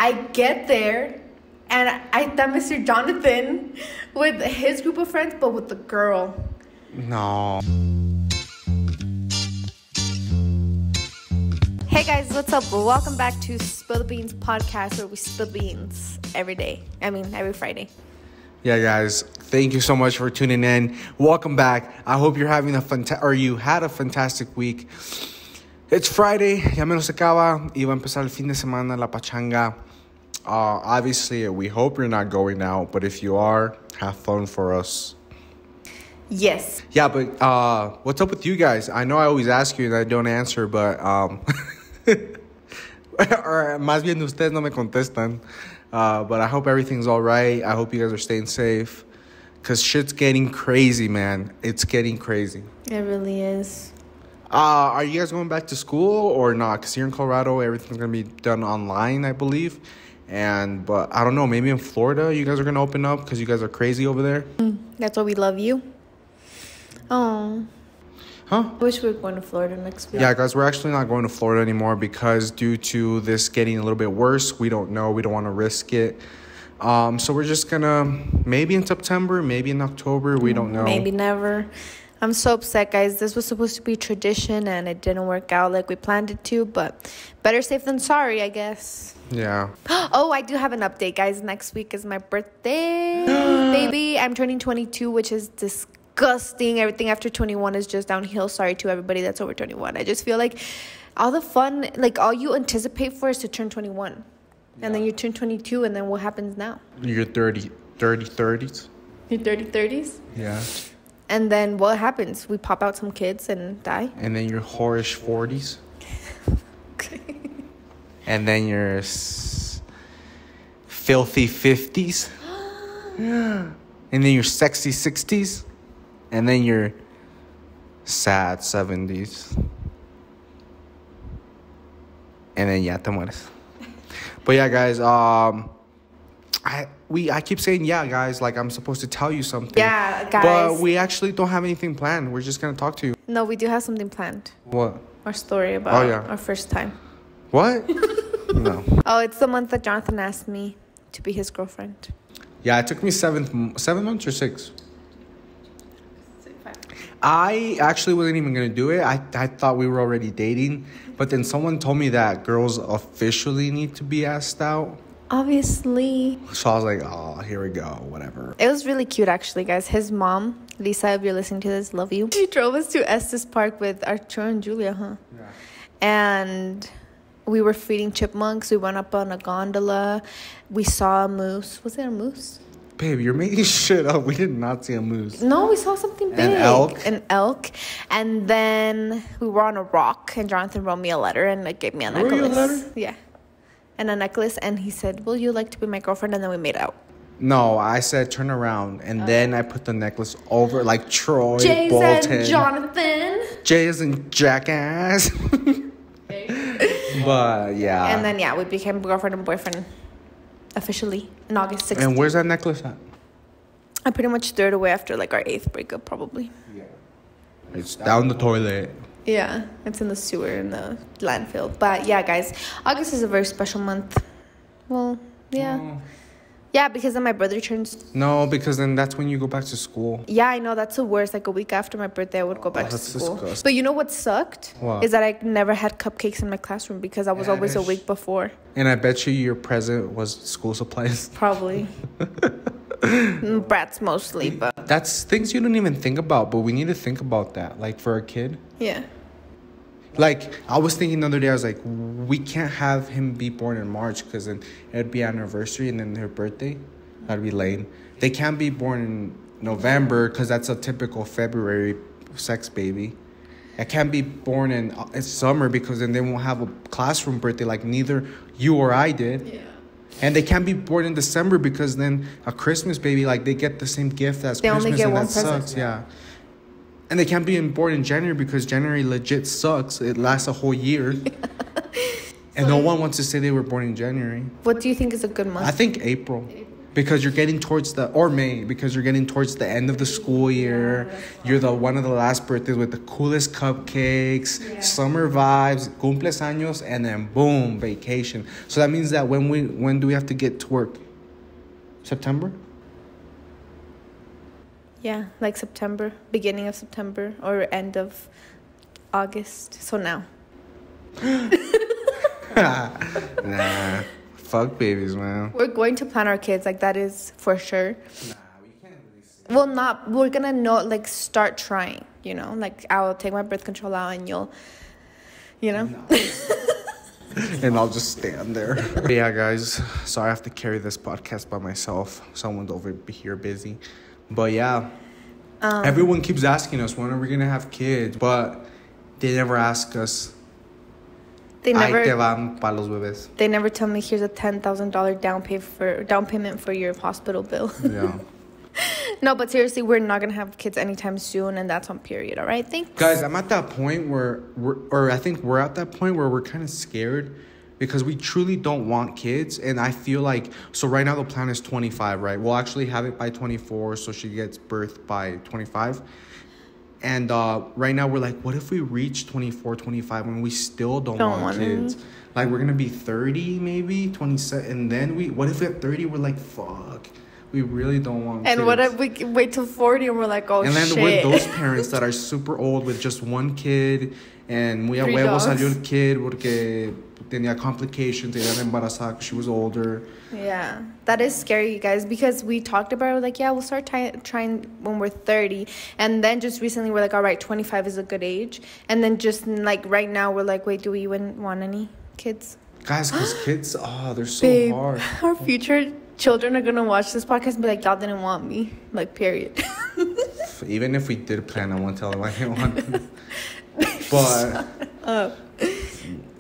I get there, and I thought Mr. Jonathan with his group of friends, but with the girl. No. Hey guys, what's up? Well, welcome back to Spill the Beans podcast, where we spill beans every day. Every Friday. Yeah, guys, thank you so much for tuning in. Welcome back. I hope you're having you had a fantastic week. It's Friday, ya menos se acaba, y va a empezar el fin de semana, la pachanga. Obviously, we hope you're not going out, but if you are, have fun for us. Yes. Yeah, but what's up with you guys? I know I always ask you and I don't answer, but or más bien ustedes no me contestan. But I hope everything's all right. I hope you guys are staying safe, because shit's getting crazy, man. It's getting crazy. It really is. Are you guys going back to school or not? Because here in Colorado, everything's going to be done online, I believe. But I don't know, maybe in Florida, you guys are going to open up because you guys are crazy over there. That's why we love you. Oh. Huh? I wish we were going to Florida next week. Yeah, guys, we're actually not going to Florida anymore because due to this getting a little bit worse, we don't know. We don't want to risk it. So we're just going to, maybe in September, maybe in October. We don't know. Maybe never. I'm so upset, guys. This was supposed to be tradition, and it didn't work out like we planned it to. But better safe than sorry, I guess. Yeah. Oh, I do have an update, guys. Next week is my birthday, baby. I'm turning 22, which is disgusting. Everything after 21 is just downhill. Sorry to everybody that's over 21. I just feel like all the fun, like all you anticipate for is to turn 21. Yeah. And then you turn 22, and then what happens now? You're 30 30s. You're 30s? Yeah. And then what happens? We pop out some kids and die. And then your whorish 40s. Okay. And then your filthy 50s. Yeah. And then your sexy 60s. And then your sad 70s. And then ya te mueres. But yeah, guys, I keep saying, yeah, guys, like I'm supposed to tell you something. Yeah, guys. But we actually don't have anything planned. We're just going to talk to you. No, we do have something planned. What? Our story about our first time. What? No. Oh, it's the month that Jonathan asked me to be his girlfriend. Yeah, it took me 7 months or 6. I actually wasn't even going to do it. I thought we were already dating. But then someone told me that girls officially need to be asked out. Obviously. So I was like, oh, here we go, whatever. It was really cute, actually, guys. His mom, Lisa, if you're listening to this, love you. She drove us to Estes Park with Arturo and Julia, huh? Yeah. And we were feeding chipmunks. We went up on a gondola. We saw a moose. Was it a moose? Babe, you're making shit up. We did not see a moose. No, we saw something big. An elk. And then we were on a rock, and Jonathan wrote me a letter and gave me a necklace. Wrote you a letter? Yeah. And a necklace, and he said, will you like to be my girlfriend? And then we made out. No, I said turn around, and then I put the necklace over like Troy Jay's Bolton. And Jonathan. Jay is in Jackass. But yeah. And then we became girlfriend and boyfriend officially in August 16th. And where's that necklace at? I pretty much threw it away after like our 8th breakup, probably. Yeah. It's down the toilet. Yeah, it's in the sewer in the landfill. But yeah, guys, August is a very special month. Well, yeah. Oh. Yeah, because then my brother turns... No, because then that's when you go back to school. Yeah, I know. That's the worst. Like a week after my birthday, I would go back to school. Disgusting. But you know what sucked? What? Is that I never had cupcakes in my classroom because I was always a week before. And I bet you your present was school supplies. Probably. Brats mostly, but... That's things you don't even think about, but we need to think about that. Like for a kid. Yeah. Like, I was thinking the other day, I was like, we can't have him be born in March because then it'd be anniversary and then her birthday. That'd be lame. They can't be born in November because that's a typical February sex baby. It can't be born in summer because then they won't have a classroom birthday like neither you or I did. Yeah. And they can't be born in December because then a Christmas baby, like, they get the same gift as Christmas. Only get and one that present. sucks, yeah. And they can't be born in January because January legit sucks. It lasts a whole year. And no one wants to say they were born in January. What do you think is a good month? I think April. because you're getting towards because you're getting towards the end of the school year. You're the one of the last birthdays with the coolest cupcakes, summer vibes, cumples años, and then boom, vacation. So that means that when do we have to get to work? September? Yeah, like September, beginning of September or end of August. So now. Nah. Fuck babies, man. We're going to plan our kids, like that is for sure. Nah, we can't really say. We're gonna know, like start trying, you know, like I'll take my birth control out and you'll, you know. No. And I'll just stand there. Yeah, guys, sorry I have to carry this podcast by myself. Someone's over here busy. But yeah, everyone keeps asking us, when are we gonna have kids? But they never ask us. They never tell me here's a $10,000 down payment for your hospital bill. Yeah. No, but seriously, we're not gonna have kids anytime soon, and that's on period. All right, thanks. Guys, I'm at that point where we're at that point where we're kind of scared because we truly don't want kids, and I feel like so right now the plan is 25, right? We'll actually have it by 24, so she gets birth by 25. And right now we're like, what if we reach 24, 25 when we still don't want kids? Like, we're going to be 30 maybe, 27. And then what if at 30 we're like, fuck, we really don't want kids. And what if we wait till 40 and we're like, oh, and then shit. with those parents that are super old with just one kid and muy a huevo salió el kid porque tenía complications, ella era embarazada, she was older. Yeah, that is scary, you guys, because we talked about it. We're like, yeah, we'll start trying when we're 30. And then just recently we're like, all right, 25 is a good age. And then just like right now we're like, wait, do we even want any kids? Guys, because kids, they're so hard. Our future children are going to watch this podcast and be like, y'all didn't want me. Like, period. Even if we did plan, I won't tell them I didn't want them. But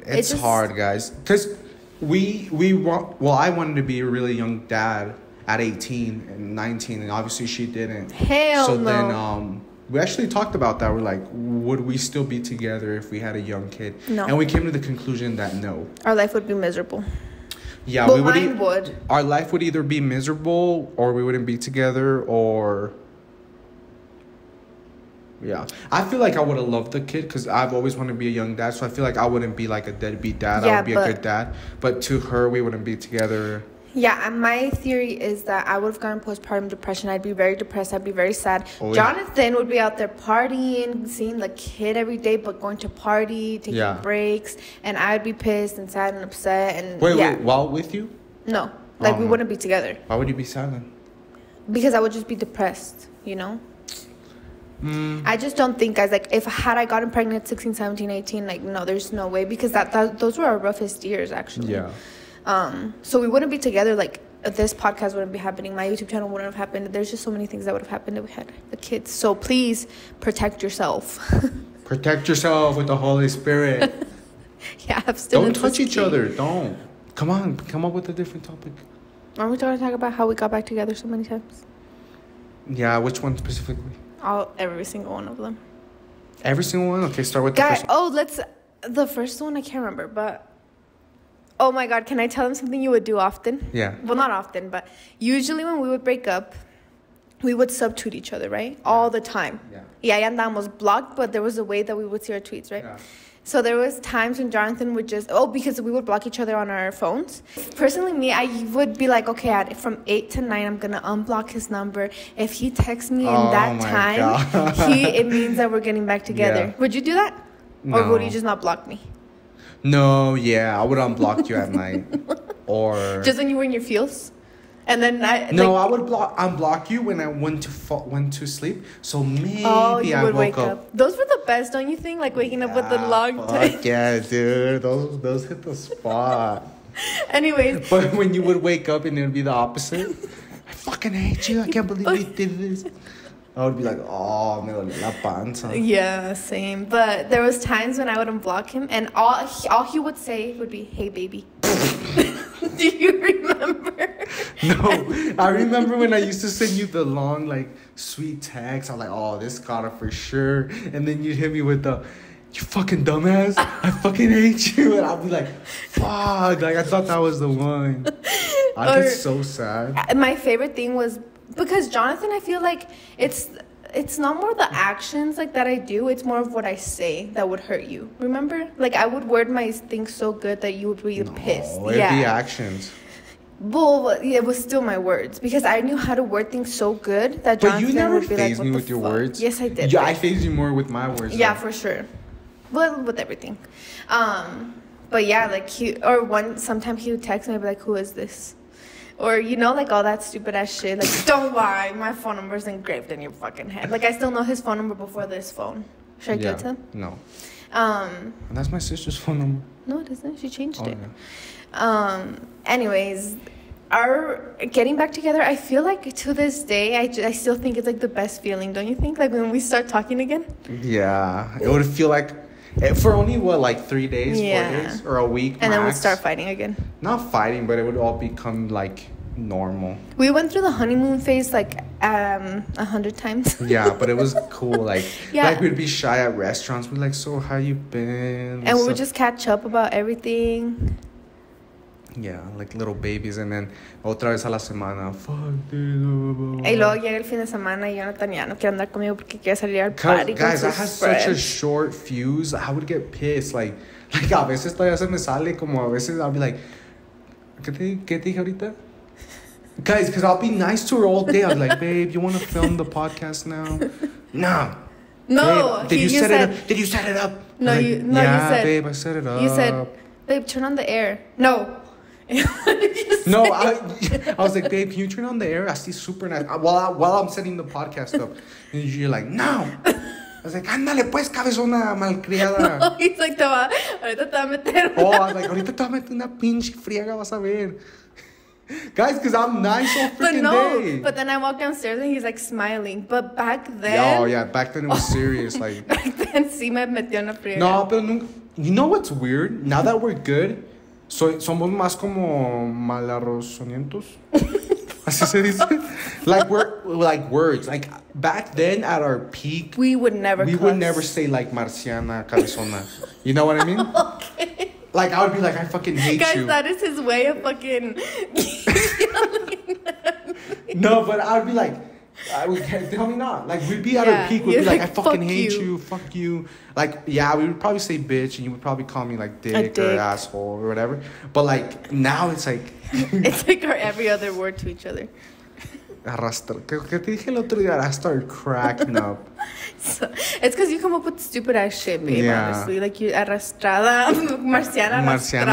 it's hard, guys. Because I wanted to be a really young dad at 18 and 19, and obviously she didn't. Hell no. Then we actually talked about that. We're like, would we still be together if we had a young kid? No. And we came to the conclusion that no. Our life would be miserable. Yeah, well, mine would. Our life would either be miserable, or we wouldn't be together, or... Yeah. I feel like I would have loved the kid because I've always wanted to be a young dad. So I feel like I wouldn't be like a deadbeat dad. I would be a good dad. But to her, we wouldn't be together. Yeah, and my theory is that I would have gotten postpartum depression. I'd be very depressed. I'd be very sad. Oh, Jonathan would be out there partying, seeing the kid every day, but going to party, taking breaks. And I'd be pissed and sad and upset. And Wait, while with you? No. Like, we wouldn't be together. Why would you be sad then? Because I would just be depressed, you know? I just don't think, guys, like, had I gotten pregnant at 16, 17, 18, like, no, there's no way. Because those were our roughest years, actually. Yeah. So we wouldn't be together. Like, this podcast wouldn't be happening. My YouTube channel wouldn't have happened. There's just so many things that would have happened if we had the kids. So please protect yourself. Protect yourself with the Holy Spirit. Yeah, abstinence. Don't touch each other. Don't. Come on, come up with a different topic. Aren't we going to talk about how we got back together so many times? Yeah, which one specifically? Every single one of them. Every single one? Okay, start with the first one. The first one I can't remember, but... Oh my God, can I tell them something you would do often? Yeah. Well, not often, but usually when we would break up, we would subtweet each other, right? Yeah. All the time. Yeah. Yeah, andábamos blocked, but there was a way that we would see our tweets, right? Yeah. So there was times when Jonathan would just... because we would block each other on our phones. Personally, me, I would be like, okay, from 8 to 9, I'm going to unblock his number. If he texts me in that time, it means that we're getting back together. Yeah. Would you do that? No. Or would you just not block me? No, yeah, I would unblock you at night. Or... Just when you were in your feels? And then I would unblock you when I went to sleep. So maybe I woke up. Those were the best, don't you think? Like waking up with the long time. Yeah, dude. Those hit the spot. Anyways. But when you would wake up and it would be the opposite. I fucking hate you. I can't believe we did this. I would be like, oh, me duele la panza. Yeah, same. But there was times when I would unblock him, and all he would say would be, "Hey, baby." Do you remember? No, I remember when I used to send you the long, like, sweet text. I'm like, oh, this got it for sure. And then you'd hit me with the, you fucking dumbass, I fucking hate you. And I'll be like, fuck, like, I thought that was the one. I get so sad. My favorite thing was because Jonathan, I feel like it's not more the actions like that I do. It's more of what I say that would hurt you. Remember? Like I would word my things so good that you would be pissed. It'd be actions. Well, it was still my words because I knew how to word things so good that But Jonathan you never would be phased like, me with your words. Yes, I did. Yeah, I phased you more with my words. Yeah, for sure. Well, with everything. But yeah, like sometimes he would text me and be like, who is this? Or, you know, like all that stupid ass shit. Like, don't lie, my phone number is engraved in your fucking head. Like, I still know his phone number before this phone. Should I give it to him? No. And that's my sister's phone number. No, it isn't. She changed it. Yeah. Anyways, our getting back together, I feel like to this day, I still think it's like the best feeling, don't you think? Like when we start talking again? Yeah. It would feel like, for only, like 3 days, 4 days, or a week and max. then we'd start fighting again. Not fighting, but it would all become, like, normal. We went through the honeymoon phase, like, 100 times. Yeah, but it was cool. Like, yeah. Like, we'd be shy at restaurants. We'd like, so how you been? And we would just catch up about everything. Yeah, like little babies. And then, otra vez a la semana, fuck this. Y luego llega el fin de semana y Jonathan ya no quiere andar conmigo porque quiere salir al party con guys, I sus had friends. such a short fuse. I would get pissed. Like a veces todavía se me sale, como a veces I'll be like, ¿qué te dije ahorita? Guys, because I'll be nice to her all day. I was like, babe, you want to film the podcast now? No. No. Babe, did you set it up? Did you set it up? No, like, you yeah, said. Babe, I set it up. You said, babe, turn on the air. No. No, I was like, babe, can you turn on the air? I see super nice. While I'm setting the podcast up. And you're like, no. I was like, ándale pues, cabezona malcriada. No, he's like, ahorita te va a meter. Oh, I was like, ahorita te va a meter una pinche friega, vas a ver. Guys, because I'm nice all freaking day. But then I walked downstairs and he's like smiling. But back then. Oh, yeah, back then it was serious. Like, back then sí me metió una friega. No, pero nunca. You know what's weird? Now that we're good, somos más como malarrosonientos. Así se dice. Like we're like words. Like back then at our peak, we would never say like marciana, cabezona. You know what I mean? Okay. Like I would be like, I fucking hate Guys, you. that is his way of fucking No, but I would be like, tell me not. Like we'd be at our peak, we'd be like, I fucking hate you, fuck you. Like, yeah, we would probably say bitch, and you would probably call me like dick or asshole or whatever. But like now it's like it's like our every other word to each other. Arrastra. ¿Qué te dije el otro día? I started cracking up. So, it's because you come up with stupid ass shit, babe, honestly. Like you arrastrada, marciana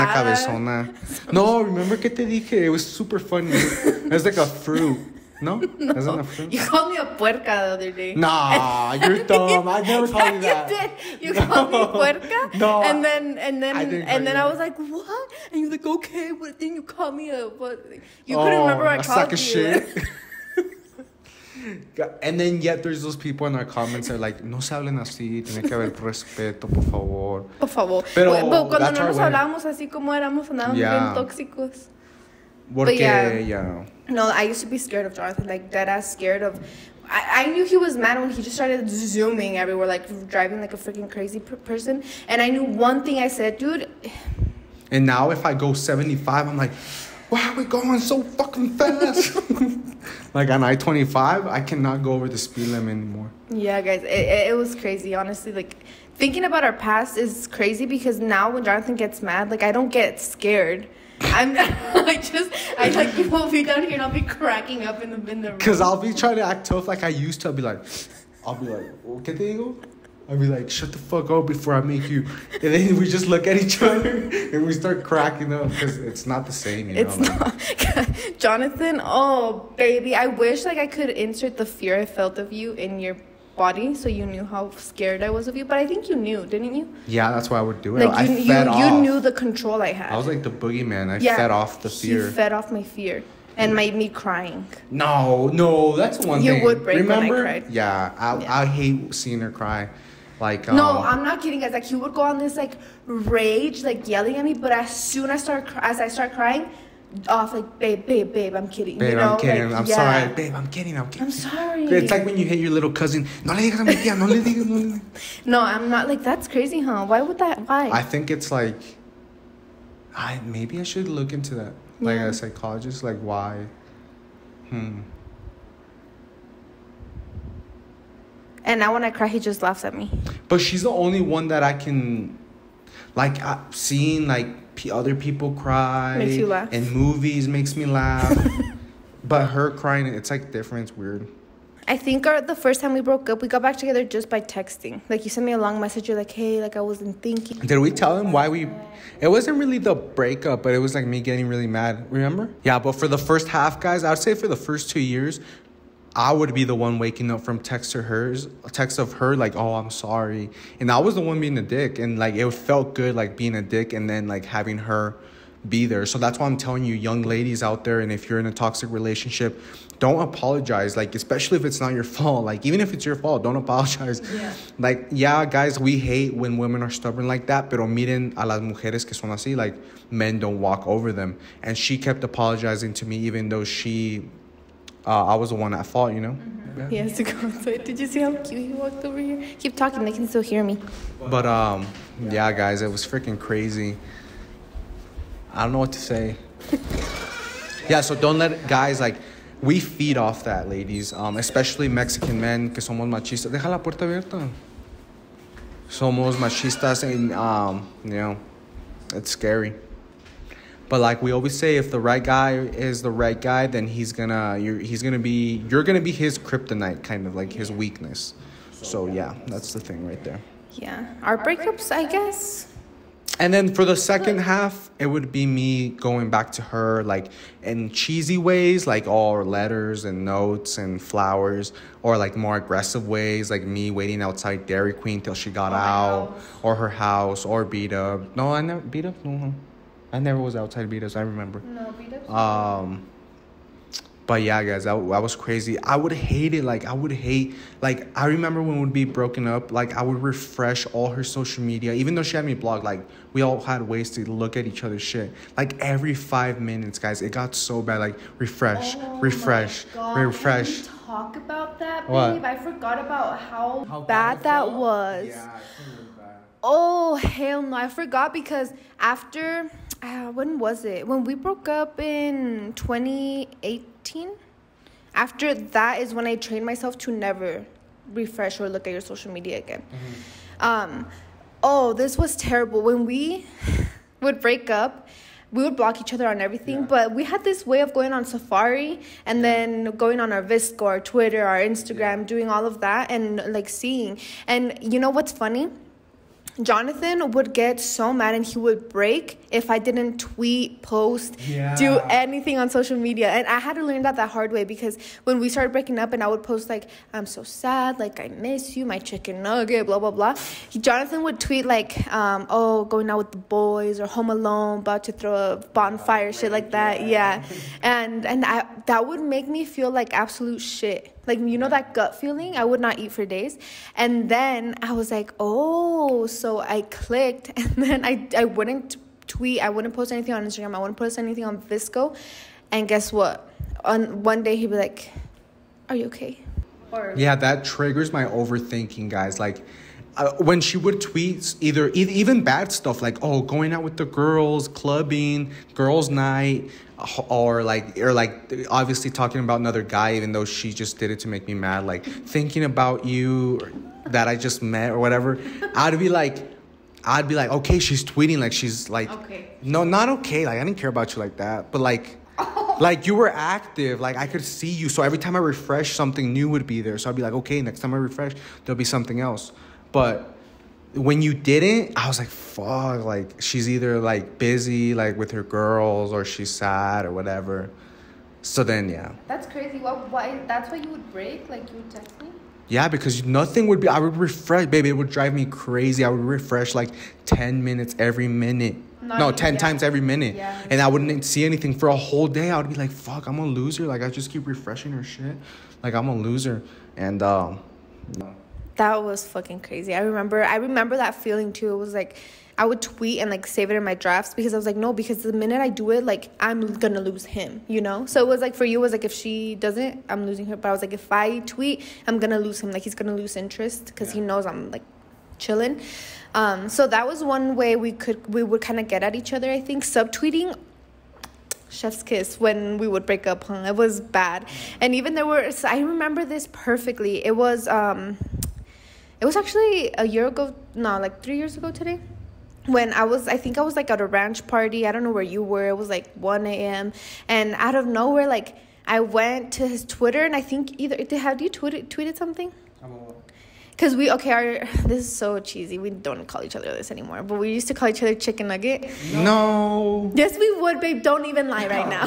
cabezona. No, remember que te dije? It was super funny. It was like a fruit. No? No. Isn't a fruit? You called me a puerca the other day. Nah, you're dumb. I never called you that. You did. You called me puerca. No. And then I was like, what? And you're like, okay, but then you called me a what? You couldn't remember what I called you. Shit. And then yet there's those people in our comments that are like, no se hablen así, tiene que haber respeto, por favor. Por favor. Pero cuando no nos hablábamos así como éramos, andábamos bien tóxicos. Porque, yeah. No, I used to be scared of Jonathan, like dead ass scared of. I knew he was mad when he just started zooming everywhere, like driving like a freaking crazy person. And I knew one thing I said, dude. And now if I go 75, I'm like, why are we going so fucking fast? Like on I-25, I cannot go over the speed limit anymore. Yeah, guys, it was crazy, honestly. Like, thinking about our past is crazy because now when Jonathan gets mad, like, I don't get scared. I like, will be down here and I'll be cracking up in the room. Because I'll be trying to act tough like I used to. I'll be like, ¿qué te digo? I'll be like, shut the fuck up before I make you. And then we just look at each other and we start cracking up because it's not the same, you know? It's not. Jonathan, oh, baby. I wish like I could insert the fear I felt of you in your body so you knew how scared I was of you. But I think you knew, didn't you? Yeah, that's why I would do it. Like, you knew the control I had. I was like the boogeyman. I fed off the fear. He fed off my fear. And made me crying. No, that's one thing. You would break Remember? when I cried. Yeah, I hate seeing her cry. Like no, I'm not kidding, guys. Like he would go on this like rage, like yelling at me. But as soon as I start crying, off like babe, I'm kidding. Babe, you know? I'm kidding. Like, I'm sorry, babe. I'm kidding. I'm sorry. It's like when you hit your little cousin. No le digas a mi tía. No le digas. No, I'm not. Like that's crazy, huh? Why would that? Why? I think it's like, maybe I should look into that. like a psychologist. Like, why? And now when I cry, he just laughs at me. But she's the only one that I can, like, seeing, like, other people cry. Makes you laugh. In movies makes me laugh. But her crying, it's, like, different. It's weird. I think the first time we broke up, we got back together just by texting. Like, you sent me a long message. You're like, hey, like, I wasn't thinking. Did we tell him why we... It wasn't really the breakup, but it was, like, me getting really mad. Remember? Yeah, but for the first half, guys, I would say for the first 2 years... I would be the one waking up from text of her, like, oh, I'm sorry. And I was the one being a dick. And, like, it felt good, like, being a dick and then, like, having her be there. So that's why I'm telling you, young ladies out there, and if you're in a toxic relationship, don't apologize. Like, especially if it's not your fault. Like, even if it's your fault, don't apologize. Yeah. Like, yeah, guys, we hate when women are stubborn like that. Pero miren a las mujeres que son así. Like, men don't walk over them. And she kept apologizing to me even though I was the one at fault, you know? Mm-hmm. He has to go outside. Did you see how cute he walked over here? Keep talking. They can still hear me. But, yeah, guys, it was freaking crazy. I don't know what to say. Yeah, so don't let guys, like, we feed off that, ladies. Especially Mexican men que somos machistas. Deja la puerta abierta. Somos machistas and, you know, it's scary. But like we always say, if the right guy is the right guy, then you're gonna be his kryptonite, kind of like his weakness. So yeah, that's the thing right there. Yeah, our breakups, I guess. And then for the second half, it would be me going back to her, like in cheesy ways, like all letters and notes and flowers, or like more aggressive ways, like me waiting outside Dairy Queen till she got out, or her house, or beat up. No, I never beat up. No. I never was outside beat-ups, I remember. No, beat-ups? But yeah, guys, that was crazy. I would hate it. Like, I remember when we'd be broken up, like, I would refresh all her social media. Even though she had me blocked, like, we all had ways to look at each other's shit. Like, every 5 minutes, guys, it got so bad. Like, refresh. Can we talk about that, babe? What? I forgot about how bad that was. Yeah, I think it was bad. Oh, hell no. I forgot because after... when was it? When we broke up in 2018? After that is when I trained myself to never refresh or look at your social media again. Mm-hmm. This was terrible. When we would break up, we would block each other on everything, but we had this way of going on Safari and then going on our Visco, our Twitter, our Instagram, doing all of that and like seeing. And you know what's funny? Jonathan would get so mad and he would break if I didn't tweet, post, do anything on social media. And I had to learn that the hard way because when we started breaking up and I would post like, I'm so sad, like I miss you, my chicken nugget, blah, blah, blah. Jonathan would tweet like, going out with the boys or home alone, about to throw a bonfire, shit like that. Yeah. And that would make me feel like absolute shit. Like, you know, that gut feeling, I would not eat for days. And then I was like, so I clicked. And then I wouldn't tweet. I wouldn't post anything on Instagram. I wouldn't post anything on Visco. And guess what? On one day, he'd be like, are you okay? Yeah, that triggers my overthinking, guys. Like, when she would tweet even bad stuff, like, going out with the girls, clubbing, girls' night, or obviously talking about another guy, even though she just did it to make me mad, like thinking about you that I just met or whatever. I'd be like, okay, she's tweeting like she's like, okay. No, not okay. Like, I didn't care about you like that, but like you were active. Like, I could see you. So every time I refresh, something new would be there. So I'd be like, okay, next time I refresh, there'll be something else. But when you didn't, I was like, fuck, like, she's either, like, busy, like, with her girls, or she's sad, or whatever. So then, yeah. That's crazy. Why? That's why you would break? Like, you would text me? Yeah, because nothing would be, I would refresh, baby, it would drive me crazy. I would refresh, like, 10 minutes every minute. 10 times every minute. Yeah. And I wouldn't see anything for a whole day. I would be like, fuck, I'm a loser. Like, I just keep refreshing her shit. Like, I'm a loser. And, no. That was fucking crazy. I remember that feeling too. It was like I would tweet and like save it in my drafts because I was like, no, because the minute I do it, like I'm gonna lose him, you know? So it was like for you, it was like if she doesn't, I'm losing her. But I was like, if I tweet, I'm gonna lose him. Like he's gonna lose interest because he knows I'm like chilling. So that was one way we would kind of get at each other, I think. Subtweeting, chef's kiss when we would break up, huh? It was bad. And even I remember this perfectly. It was actually a year ago, no, like 3 years ago today. When I think I was like at a ranch party. I don't know where you were. It was like 1 a.m. And out of nowhere, like I went to his Twitter, and I think have you tweeted something? Because this is so cheesy. We don't call each other this anymore. But we used to call each other chicken nugget. No. Yes, we would, babe. Don't even lie right now.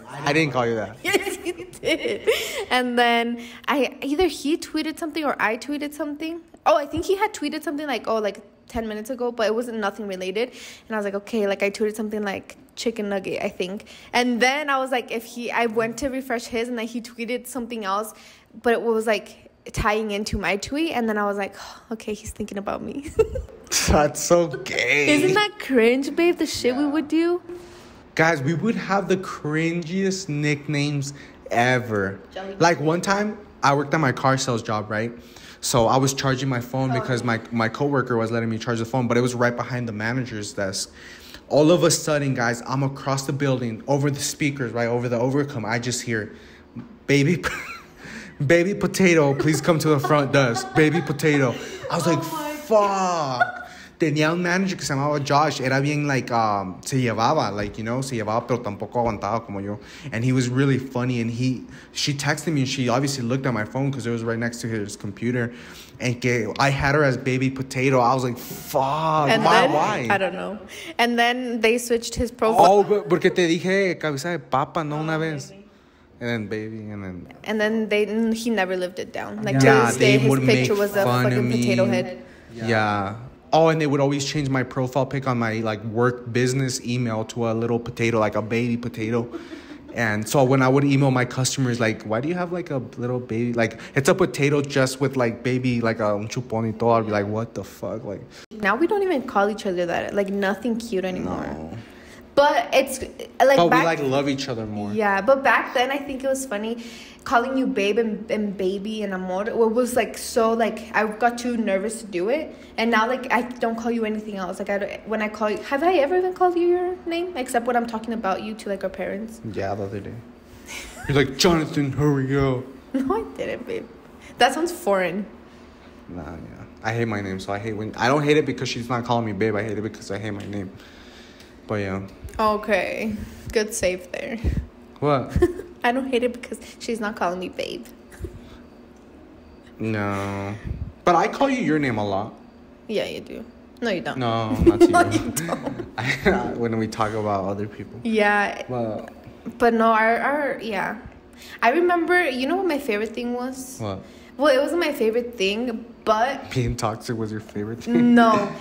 I didn't call you that. Yes, you did. And then either he tweeted something or I tweeted something. Oh, I think he had tweeted something like 10 minutes ago, but it wasn't nothing related. And I was like, okay, like I tweeted something like chicken nugget, I think. And then I was like, I went to refresh his, and then he tweeted something else, but it was like tying into my tweet, and then I was like, oh, okay, he's thinking about me. That's so gay. Isn't that cringe, babe? The shit we would do. Guys, we would have the cringiest nicknames ever. Like one time, I worked at my car sales job, right? So I was charging my phone because my coworker was letting me charge the phone, but it was right behind the manager's desk. All of a sudden, guys, I'm across the building, over the speakers, right, over the overcome. I just hear, baby potato, please come to the front desk. Baby potato. I was like, fuck. Tenía un manager que se llamaba Josh. Era bien, like, se llevaba, like, you know, se llevaba, pero tampoco aguantaba como yo. And he was really funny. And she texted me, and she obviously looked at my phone because it was right next to his computer. And I had her as baby potato. I was like, fuck. And why? I don't know. And then they switched his profile. Oh, porque te dije cabeza de papa, no una vez. And then baby, and then he never lived it down. Like, yeah, to this day, his would picture make was a fun fucking of me. potato head. Yeah. Oh, and they would always change my profile pic on my like work business email to a little potato, like a baby potato. And so when I would email my customers, like, why do you have like a little baby? Like, it's a potato just with like baby, like a chupón y todo. I'd be like, what the fuck? Like, now we don't even call each other that. Like, nothing cute anymore. No. But it's like. But we like love each other more. Yeah, but back then I think it was funny calling you babe and baby and amor. It was like so like I got too nervous to do it, and now like I don't call you anything else. Like when I call you, have I ever even called you your name except when I'm talking about you to like our parents? Yeah, the other day. You're like, Jonathan, hurry up. No, I didn't, babe. That sounds foreign. Nah, yeah. I hate my name, so I don't hate it because she's not calling me babe. I hate it because I hate my name. But yeah. Okay, good save there. What? I don't hate it because she's not calling me babe. No. But I call you your name a lot. Yeah, you do. No, you don't. No, not to you. No, you don't. When we talk about other people. Yeah. Well, but no, our yeah. I remember, you know what my favorite thing was? What? Well, it wasn't my favorite thing, but... Being toxic was your favorite thing? No.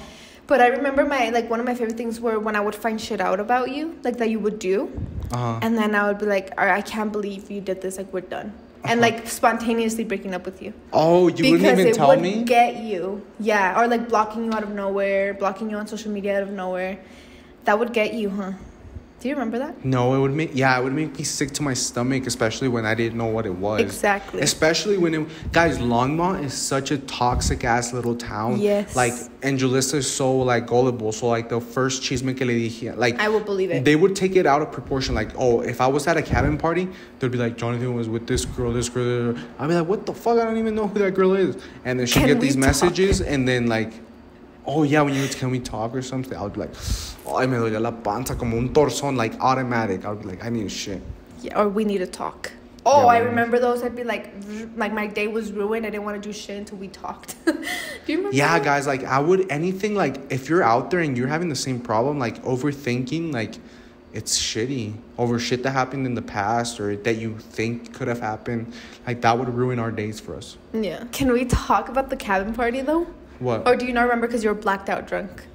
But I remember one of my favorite things were when I would find shit out about you, like that you would do. Uh-huh. And then I would be like, I can't believe you did this, like we're done. And like spontaneously breaking up with you. Oh, you wouldn't even tell me? Because it would get you. Yeah, or like blocking you out of nowhere, blocking you on social media out of nowhere. That would get you, huh? Do you remember that? No, it would make me sick to my stomach, especially when I didn't know what it was. Exactly. Especially when guys, Longmont is such a toxic ass little town. Yes. Like, and Julissa is so like gullible. So like the first chisme que le dije, like I will believe it. They would take it out of proportion. Like, oh, if I was at a cabin party, they'd be like, Jonathan was with this girl. I'd be like, what the fuck? I don't even know who that girl is. And then she'd get these messages, and then like, oh yeah, can we talk or something? I would be like, ay, me duele la panza como un torzón, like automatic. I would be like, I need shit. Yeah, or we need to talk. Oh, Yeah, I remember those. I'd be like my day was ruined. I didn't want to do shit until we talked. Do you remember? Yeah, that? guys, like I would anything like if you're out there and you're having the same problem, like overthinking, like it's shitty over shit that happened in the past or that you think could have happened. Like that would ruin our days for us. Yeah. Can we talk about the cabin party though? What? Or do you not remember because you were blacked out drunk?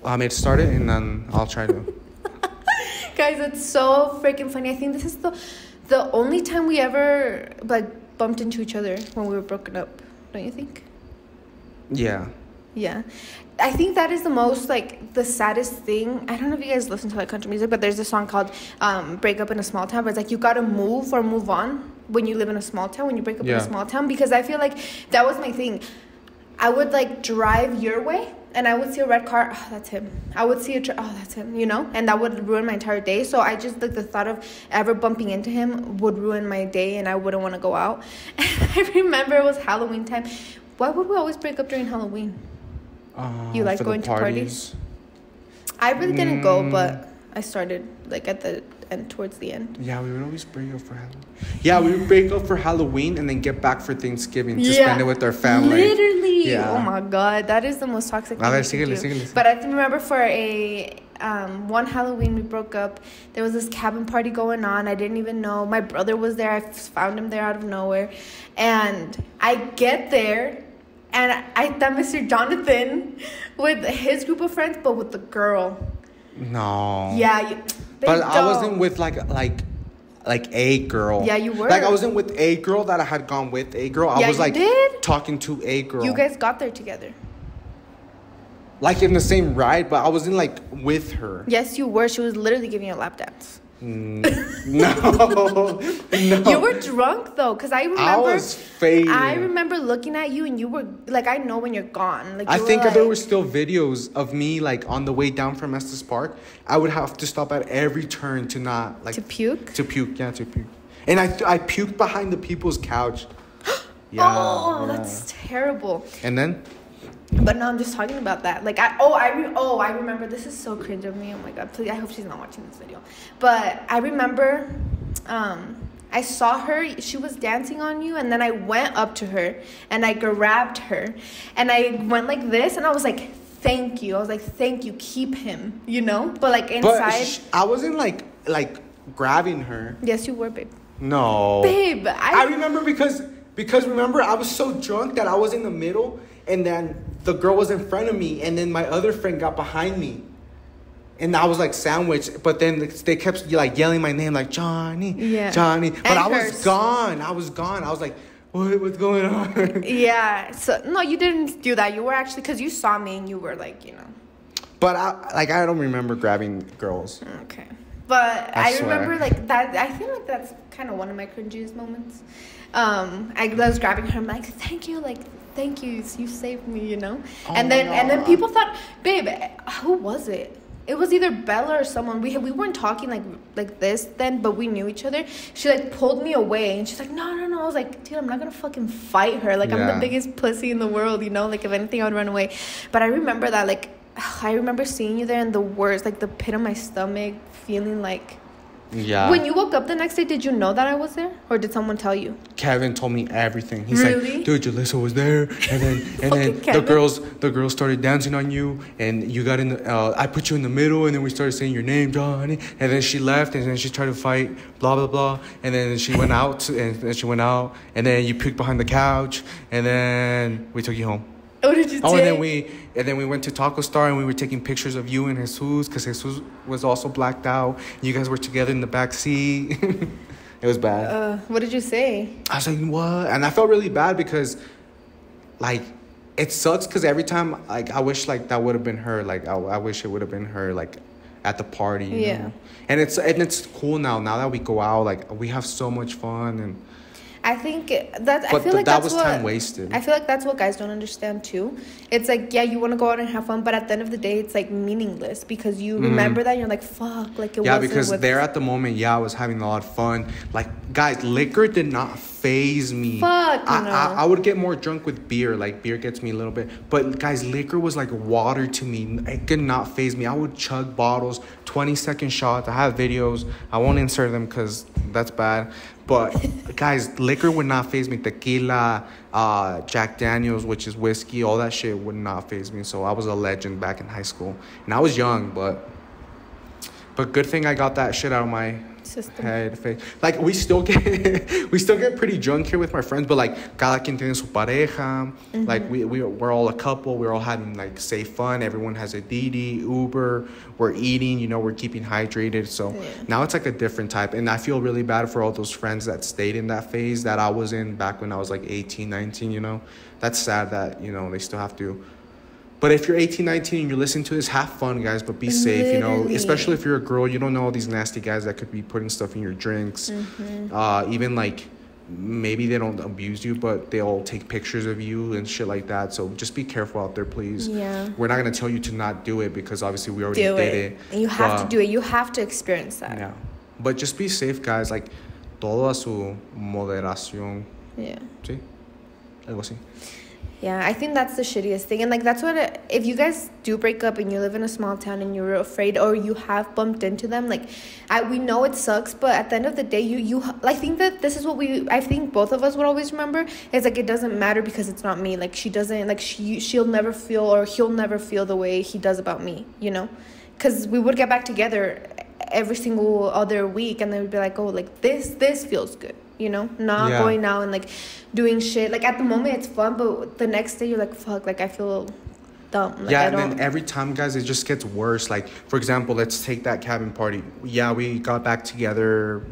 It started and then I'll try to. Guys, it's so freaking funny. I think this is the only time we ever like bumped into each other when we were broken up. Don't you think? Yeah. Yeah. I think that is the most like the saddest thing. I don't know if you guys listen to like country music, but there's a song called Break Up in a Small Town, but it's like you gotta move or move on when you live in a small town, when you break up in a small town, because I feel like that was my thing. I would like drive your way and I would see a red car. Oh, that's him. I would see that's him, you know, and that would ruin my entire day. So I just like the thought of ever bumping into him would ruin my day and I wouldn't want to go out. And I remember it was Halloween time. Why would we always break up during Halloween? You like going to parties? I really didn't go, but I started like at the end, towards the end. Yeah, we would always break up for Halloween. Yeah, we would break up for Halloween and then get back for Thanksgiving to spend it with our family. Literally. Yeah. Oh my God, that is the most toxic thing to do. Síguele. But I remember for a one Halloween we broke up. There was this cabin party going on. I didn't even know. My brother was there. I found him there out of nowhere, and I get there. And I thought Mr. Jonathan with his group of friends, but with the girl. No. Yeah. But I wasn't with like a girl. Yeah, you were. Like I wasn't with a girl that I had gone with a girl. I was like talking to a girl. You guys got there together. Like in the same ride, but I wasn't like with her. Yes, you were. She was literally giving you a lap dance. No. You were drunk though, because I remember. I was fading. I remember looking at you, and you were like, I know when you're gone. Like I think there were still videos of me like on the way down from Estes Park. I would have to stop at every turn to not like to puke. To puke. And I puked behind the people's couch. Yeah. That's terrible. And then. But no, I'm just talking about that. Like, I remember. This is so cringe of me. Oh my God, please. I hope she's not watching this video. But I remember, I saw her. She was dancing on you, and then I went up to her and I grabbed her, and I went like this, and I was like, "Thank you." I was like, "Thank you. Keep him." You know. But like inside, I wasn't like grabbing her. Yes, you were, babe. No, babe. I remember because remember I was so drunk that I was in the middle. And then the girl was in front of me, and then my other friend got behind me, and I was like sandwiched. But then they kept like yelling my name, like Johnny, Johnny. But I was gone. I was like, what's going on? Yeah. So no, you didn't do that. You were actually, because you saw me and you were like, you know. But I don't remember grabbing girls. Okay. But I remember like that. I feel like that's kind of one of my cringiest moments. I was grabbing her. I'm like, thank you, thank you, you saved me, you know. And then people thought, babe, who was it? It was either Bella or someone. We weren't talking like this then, but we knew each other. She like pulled me away, and she's like, no. I was like, dude, I'm not gonna fucking fight her. Like I'm the biggest pussy in the world, you know. Like if anything, I would run away. But I remember that, like, I remember seeing you there, and the worst, like the pit of my stomach, feeling like. Yeah. When you woke up the next day, did you know that I was there, or did someone tell you? Kevin told me everything. He's like, dude, Julissa was there, and then the girls started dancing on you, and you got in the. I put you in the middle, and then we started saying your name, Johnny, and then she left, and then she tried to fight, blah blah blah, and then she went out, and then you puked behind the couch, and then we took you home. What did you say? And then we went to Taco Star, and we were taking pictures of you and Jesus, because Jesus was also blacked out. You guys were together in the back seat. It was bad. What did you say? I was like, what? And I felt really bad because, like, it sucks because every time, like, I wish, like, that would have been her. Like, I wish it would have been her, like, at the party. You know? And it's cool now. Now that we go out, like, we have so much fun. And I think that was time wasted. I feel like that's what guys don't understand too. It's like, yeah, you want to go out and have fun, but at the end of the day, it's like meaningless because you remember that and you're like, fuck, like it wasn't. Yeah, because there at the moment, I was having a lot of fun. Like, guys, liquor did not faze me. Fuck, I would get more drunk with beer. Like, beer gets me a little bit. But, guys, liquor was like water to me. It could not faze me. I would chug bottles, 20-second shots. I have videos. I won't insert them because that's bad. But, guys, liquor would not faze me. Tequila, Jack Daniels, which is whiskey, all that shit would not faze me. So I was a legend back in high school. And I was young, but good thing I got that shit out of my head, face. Like, we still get pretty drunk here with my friends, but like, cada quien tiene su pareja. Like, we're all a couple. We're all having like safe fun. Everyone has a Didi, Uber. We're eating, you know, we're keeping hydrated. So now it's like a different type. And I feel really bad for all those friends that stayed in that phase that I was in back when I was like 18, 19, you know. That's sad that, you know, they still have to. But if you're 18, 19 and you're listening to this, have fun, guys, but be safe, you know, especially if you're a girl. You don't know all these nasty guys that could be putting stuff in your drinks. Even like maybe they don't abuse you, but they'll take pictures of you and shit like that. So just be careful out there, please. Yeah. We're not going to tell you to not do it because obviously we already did it. And you have to do it. You have to experience that. Yeah. But just be safe, guys. Like, todo a su moderación. Yeah. ¿Sí? Algo así. Yeah, I think that's the shittiest thing. And, like, that's what... if you guys do break up and you live in a small town and you're afraid or you have bumped into them, like, we know it sucks, but at the end of the day, I think that this is what I think both of us would always remember. Is, like, it doesn't matter because it's not me. Like, she doesn't... Like, she'll never feel or he'll never feel the way he does about me, you know? Because we would get back together every single other week and then we'd be like, oh, like, this feels good. You know, not going out and like doing shit. Like at the moment it's fun, but the next day you're like, fuck, like I feel dumb. Like, and then every time, guys, it just gets worse. Like, for example, let's take that cabin party. Yeah, we got back together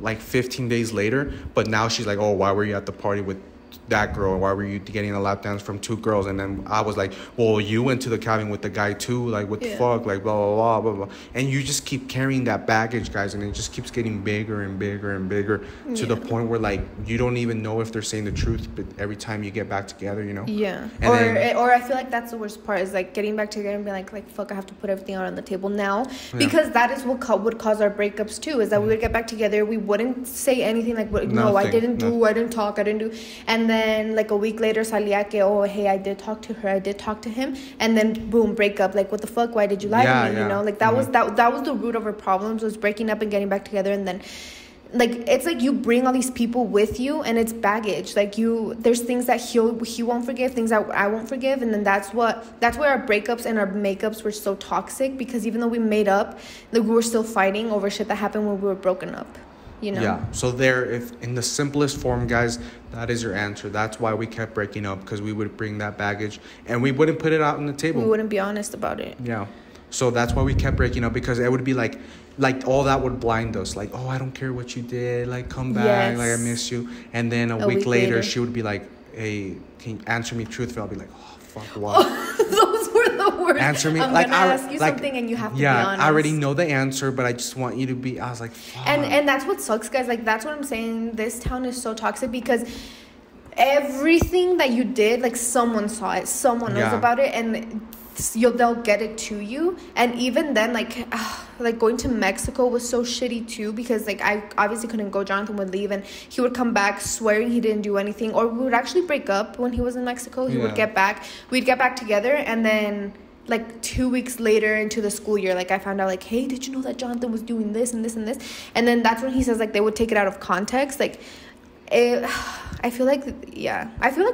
like 15 days later, but now she's like, oh, why were you at the party with that girl? Why were you getting a lap dance from 2 girls? And then I was like, well, you went to the cabin with the guy too. Like, what the fuck? Like, blah, blah, blah, blah, blah. And you just keep carrying that baggage, guys, and it just keeps getting bigger and bigger and bigger to the point where, like, you don't even know if they're saying the truth, but every time you get back together, you know? Yeah. Or I feel like that's the worst part is, like, getting back together and being like, fuck, I have to put everything out on the table now. Because that is what would cause our breakups too, is that we would get back together, we wouldn't say anything like, no, I didn't talk, I didn't do. And then, like, a week later, salía que, oh, hey, I did talk to her, I did talk to him, and then boom, break up. Like, what the fuck? Why did you lie to me? You know, like that was the root of our problems, was breaking up and getting back together. And then, like, it's like you bring all these people with you, and it's baggage. Like, there's things that he won't forgive, things that I won't forgive, and then that's where our breakups and our makeups were so toxic, because even though we made up, like, we were still fighting over shit that happened when we were broken up. You know? Yeah. So if in the simplest form, guys, that is your answer. That's why we kept breaking up, because we would bring that baggage and we wouldn't put it out on the table. We wouldn't be honest about it. Yeah. So that's why we kept breaking up, because it would be like all that would blind us. Like, oh, I don't care what you did. Like, come back. Like, I miss you. And then a week later, she would be like, hey, can you answer me truthfully? I'll be like, oh, fuck, what? Those were the worst. Answer me. I'm like, gonna ask you something and you have to be honest. I already know the answer, but I just want you to be. I was like, fuck. And that's what sucks, guys. Like, that's what I'm saying. This town is so toxic, because everything that you did, like, someone saw it, someone knows about it, and they'll get it to you. And even then, like going to Mexico was so shitty too, because, like, I obviously couldn't go. Jonathan would leave and he would come back swearing he didn't do anything, or we would actually break up when he was in Mexico. He would get back, we'd get back together, and then, like, 2 weeks later into the school year, like, I found out, like, hey, did you know that Jonathan was doing this and this and this? And then that's when he says, like, they would take it out of context. Like, I feel like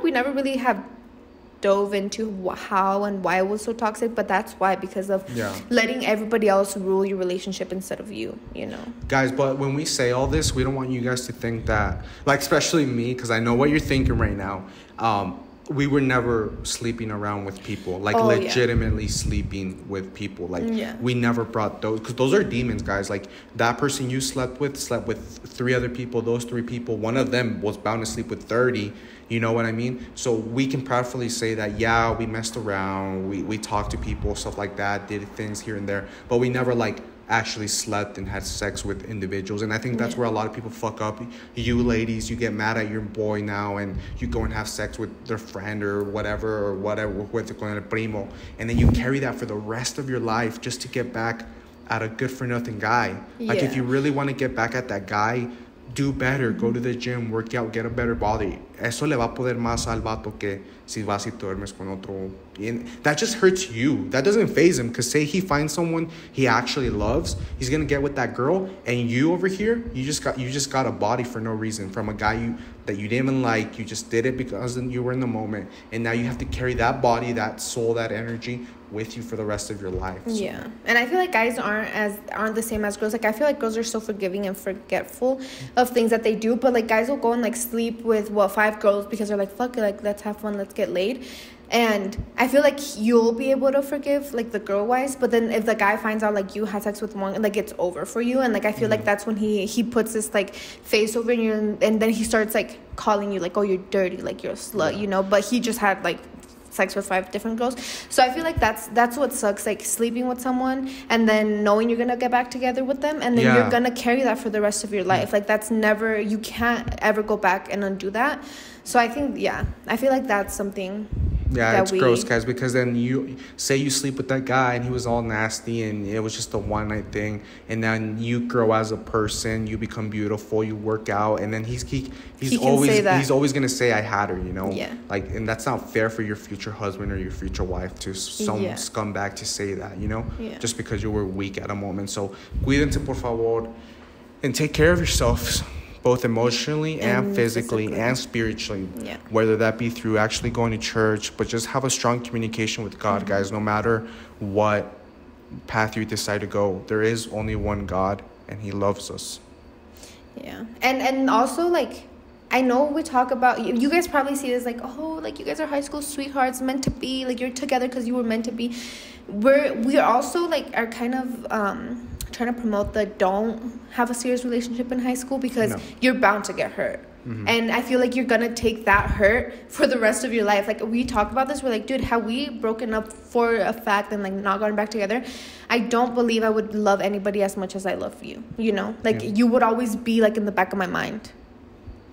we never really have dove into how and why it was so toxic, but that's why, because of letting everybody else rule your relationship instead of you, you know? Guys, but when we say all this, we don't want you guys to think that, like, especially me, because I know what you're thinking right now. We were never sleeping around with people, like, legitimately sleeping with people. Like, we never brought those, because those are demons, guys. Like, that person you slept with 3 other people. Those 3 people, one of them was bound to sleep with 30. You know what I mean? So we can proudly say that, we messed around. We talked to people, stuff like that, did things here and there. But we never, like, actually slept and had sex with individuals. And I think that's where a lot of people fuck up. You ladies, you get mad at your boy now and you go and have sex with their friend or whatever with con el primo, and then you carry that for the rest of your life just to get back at a good for nothing guy. Like, if you really want to get back at that guy, do better. Go to the gym, work out, get a better body. Eso le va a poder más al vato que si vas y duermes con otro. And that just hurts you. That doesn't faze him, because say he finds someone he actually loves, he's gonna get with that girl, and you over here, you just got a body for no reason from a guy that you didn't even like. You just did it because you were in the moment, and now you have to carry that body, that soul, that energy with you for the rest of your life. So. Yeah. And I feel like guys aren't the same as girls. Like, I feel like girls are so forgiving and forgetful of things that they do, but, like, guys will go and, like, sleep with 5 girls because they're like, fuck it, like, let's have fun, let's get laid. And I feel like you'll be able to forgive, like, the girl wise, but then if the guy finds out, like, you had sex with one, like, it's over for you. And, like, I feel like that's when he puts this, like, face over you, and then he starts, like, calling you, like, oh, you're dirty, like, you're a slut, you know. But he just had, like, sex with 5 different girls. So I feel like that's what sucks, like sleeping with someone and then knowing you're gonna get back together with them, and then you're gonna carry that for the rest of your life. Like that's never, you can't ever go back and undo that. So I think, I feel like that's something. Yeah, it's gross, guys, because then you say you sleep with that guy and he was all nasty and it was just a one night thing, and then you grow as a person, you become beautiful, you work out, and then he's always gonna say I had her, you know? Yeah. Like, and that's not fair for your future husband or your future wife to some scumbag to say that, you know? Yeah. Just because you were weak at a moment. So cuídense, por favor, and take care of yourselves, both emotionally and physically and spiritually, whether that be through actually going to church, but just have a strong communication with God, guys. No matter what path you decide to go, there is only one God, and he loves us. And also, like, I know we talk about, you guys probably see this like, oh, like you guys are high school sweethearts, meant to be, like you're together because you were meant to be. We're also like are kind of trying to promote the don't have a serious relationship in high school, because you're bound to get hurt. And I feel like you're gonna take that hurt for the rest of your life. Like we talk about this, we're like, dude, have we broken up for a fact and like not gotten back together, I don't believe I would love anybody as much as I love you, you know? Like you would always be like in the back of my mind.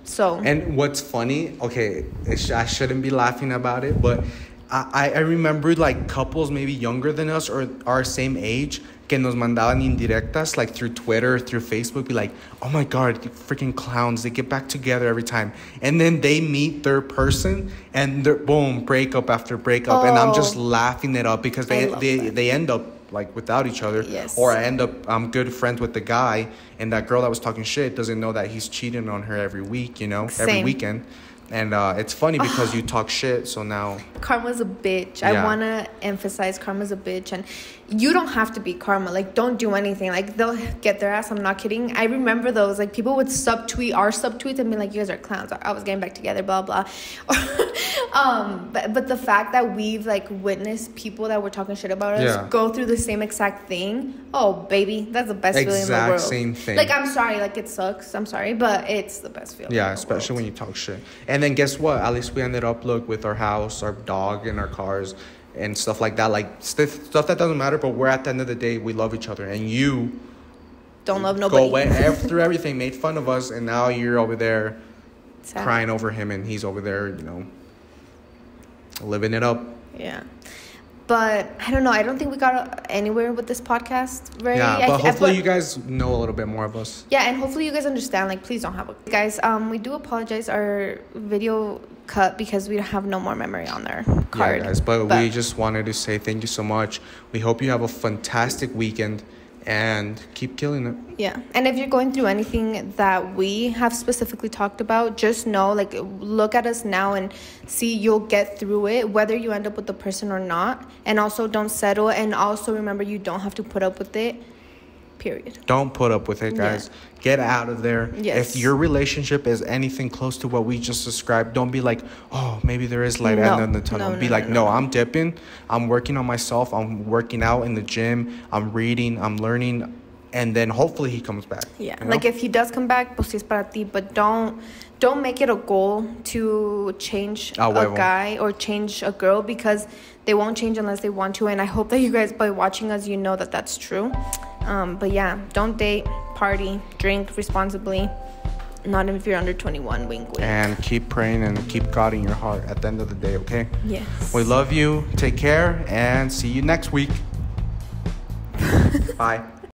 So, and what's funny, okay, I shouldn't be laughing about it, but I remember like couples maybe younger than us or our same age que nos mandaban indirectas like through Twitter, through Facebook, be like, oh my God, you freaking clowns, they get back together every time. And then they meet their person and they're, boom, breakup after breakup. And I'm just laughing it up because they end up like without each other. Or I end up, I'm good friends with the guy, and that girl that was talking shit doesn't know that he's cheating on her every week, you know, every weekend. And it's funny because you talk shit, so now karma's a bitch. I want to emphasize karma's a bitch, and you don't have to be karma. Like, don't do anything. Like, they'll get their ass. I'm not kidding. I remember those. Like, people would subtweet our subtweets and be like, you guys are clowns. I was getting back together, blah, blah. But the fact that we've, like, witnessed people that were talking shit about us go through the same exact thing. Oh, baby. That's the best feeling in the world. Exact same thing. Like, I'm sorry. Like, it sucks. I'm sorry. But it's the best feeling in the especially world. when you talk shit. And then guess what? At least we ended up, look, with our house, our dog, and our cars, and stuff like that. Like, stuff that doesn't matter, but we're at the end of the day, we love each other. And you don't love nobody. Go away through everything, made fun of us, and now you're over there crying over him, and he's over there, you know, living it up. Yeah. But I don't know. I don't think we got anywhere with this podcast, right? Yeah, but hopefully you guys know a little bit more of us. Yeah, and hopefully you guys understand. Like, please don't have a... Guys, we do apologize. Our video cut because we have no more memory on our card. Yeah, guys, but we just wanted to say thank you so much. We hope you have a fantastic weekend and keep killing it. Yeah, and if you're going through anything that we have specifically talked about, just know, like, look at us now and see you'll get through it, whether you end up with the person or not. And also don't settle, and also remember you don't have to put up with it, period. Don't put up with it, guys. Get out of there. If your relationship is anything close to what we just described, don't be like, oh, maybe there is light at the end of the tunnel. Be like, no, I'm dipping. I'm working on myself. I'm working out in the gym. I'm reading. I'm learning. And then hopefully he comes back. Yeah. You know? Like, if he does come back, pues si es para ti. But don't make it a goal to change a guy or change a girl, because they won't change unless they want to. And I hope that you guys, by watching us, you know that that's true. But yeah, don't date, party, drink responsibly. Not if you're under 21, wink, wink. And keep praying and keep God in your heart at the end of the day, okay? Yes. We love you. Take care and see you next week. Bye.